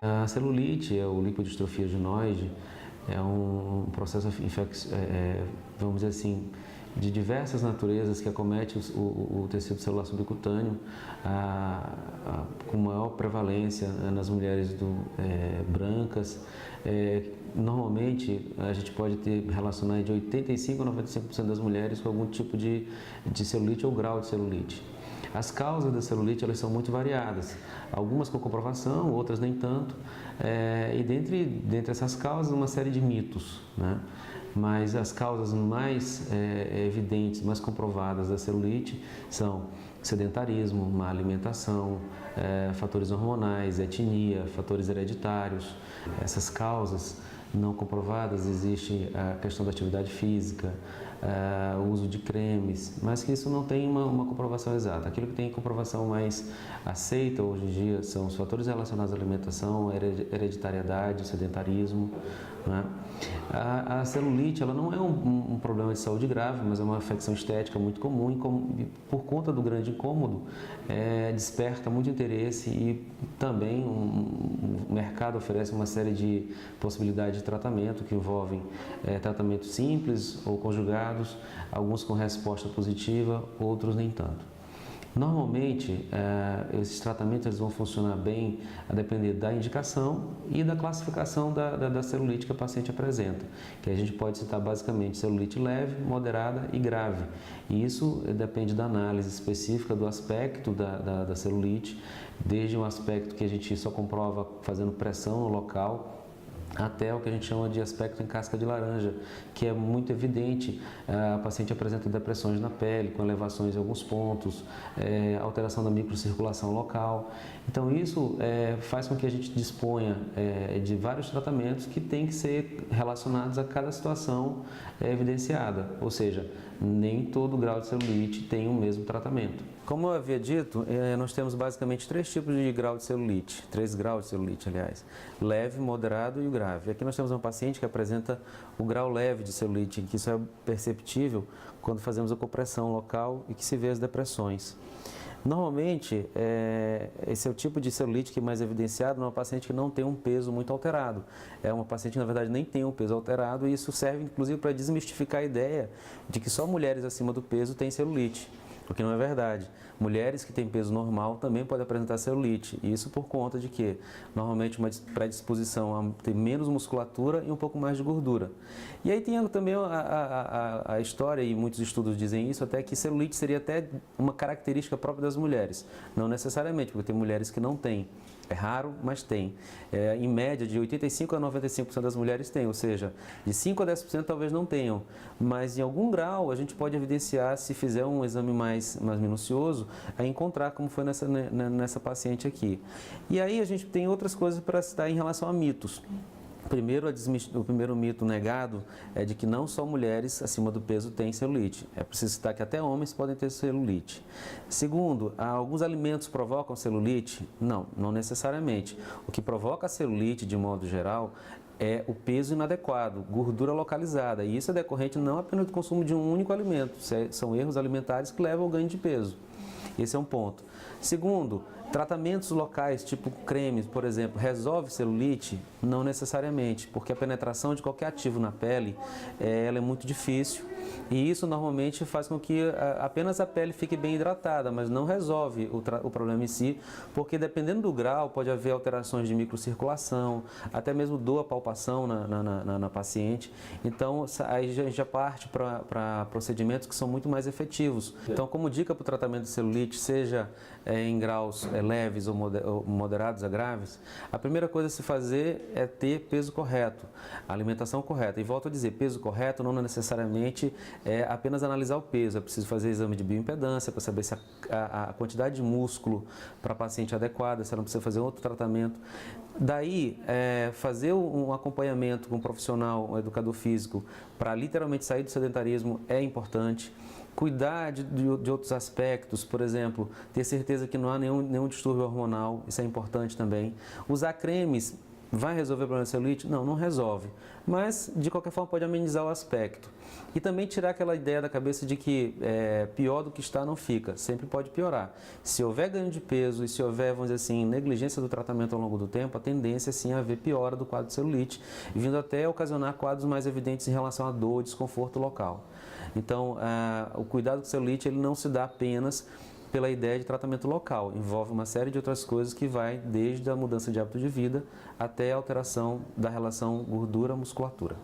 A celulite, o lipodistrofia ginoide, é um processo, vamos dizer assim, de diversas naturezas que acomete o tecido celular subcutâneo com maior prevalência nas mulheres brancas. Normalmente, a gente pode relacionar de 85% a 95% das mulheres com algum tipo de celulite ou grau de celulite. As causas da celulite elas são muito variadas, algumas com comprovação, outras nem tanto, e dentre essas causas uma série de mitos, né? Mas as causas mais evidentes, mais comprovadas da celulite são sedentarismo, má alimentação, fatores hormonais, etnia, fatores hereditários. Essas causas não comprovadas, existe a questão da atividade física, o uso de cremes, mas que isso não tem uma comprovação exata. Aquilo que tem comprovação mais aceita hoje em dia são os fatores relacionados à alimentação, a hereditariedade, o sedentarismo, né? A celulite ela não é um problema de saúde grave, mas é uma afecção estética muito comum e por conta do grande incômodo, desperta muito interesse e também o mercado oferece uma série de possibilidades de tratamento que envolvem tratamentos simples ou conjugados, alguns com resposta positiva, outros nem tanto. Normalmente, esses tratamentos eles vão funcionar bem a depender da indicação e da classificação da celulite que a paciente apresenta, que a gente pode citar basicamente celulite leve, moderada e grave. E isso depende da análise específica do aspecto da celulite, desde um aspecto que a gente só comprova fazendo pressão no local, até o que a gente chama de aspecto em casca de laranja, que é muito evidente. A paciente apresenta depressões na pele, com elevações em alguns pontos, alteração da microcirculação local. Então isso faz com que a gente disponha de vários tratamentos que têm que ser relacionados a cada situação evidenciada, ou seja, nem todo grau de celulite tem o mesmo tratamento. Como eu havia dito, nós temos basicamente três tipos de grau de celulite, 3 graus de celulite, aliás, leve, moderado e o grave. Aqui nós temos uma paciente que apresenta o grau leve de celulite, que isso é perceptível quando fazemos a compressão local e que se vê as depressões. Normalmente, esse é o tipo de celulite que é mais evidenciado numa paciente que não tem um peso muito alterado. É uma paciente que, na verdade, nem tem um peso alterado e isso serve, inclusive, para desmistificar a ideia de que só mulheres acima do peso têm celulite, o que não é verdade. Mulheres que têm peso normal também podem apresentar celulite, e isso por conta de que, normalmente, uma predisposição a ter menos musculatura e um pouco mais de gordura. E aí tem também a história, e muitos estudos dizem isso, até que celulite seria até uma característica própria das mulheres. Não necessariamente, porque tem mulheres que não têm. É raro, mas tem. Em média, de 85% a 95% das mulheres têm, ou seja, de 5% a 10% talvez não tenham. Mas em algum grau a gente pode evidenciar, se fizer um exame mais minucioso, a encontrar como foi nessa paciente aqui. E aí a gente tem outras coisas para citar em relação a mitos. O primeiro mito negado é de que não só mulheres acima do peso têm celulite. É preciso citar que até homens podem ter celulite. Segundo, alguns alimentos provocam celulite? Não, não necessariamente. O que provoca a celulite, de modo geral, é o peso inadequado, gordura localizada. E isso é decorrente não apenas do consumo de um único alimento, são erros alimentares que levam ao ganho de peso. Esse é um ponto. Segundo, tratamentos locais, tipo cremes, por exemplo, resolve celulite? Não necessariamente, porque a penetração de qualquer ativo na pele, ela é muito difícil. E isso normalmente faz com que apenas a pele fique bem hidratada, mas não resolve o problema em si, porque dependendo do grau pode haver alterações de microcirculação, até mesmo dor, palpação na paciente. Então aí a gente já parte para procedimentos que são muito mais efetivos. Então, como dica para o tratamento de celulite, seja em graus leves ou moderados a graves, a primeira coisa a se fazer é ter peso correto, alimentação correta. E volto a dizer, peso correto não necessariamente é apenas analisar o peso, é preciso fazer exame de bioimpedância para saber se a quantidade de músculo para a paciente é adequada, se ela não precisa fazer outro tratamento. Daí, fazer um acompanhamento com um profissional, um educador físico, para literalmente sair do sedentarismo é importante. Cuidar de outros aspectos, por exemplo, ter certeza que não há nenhum distúrbio hormonal, isso é importante também. Usar cremes Vai resolver o problema de celulite? Não, não resolve. Mas, de qualquer forma, pode amenizar o aspecto. E também tirar aquela ideia da cabeça de que pior do que está não fica. Sempre pode piorar. Se houver ganho de peso e se houver, vamos dizer assim, negligência do tratamento ao longo do tempo, a tendência, sim, é haver piora do quadro de celulite, vindo até ocasionar quadros mais evidentes em relação à dor, desconforto local. Então, o cuidado com celulite, ele não se dá apenas pela ideia de tratamento local. Envolve uma série de outras coisas que vai desde a mudança de hábito de vida até a alteração da relação gordura-musculatura.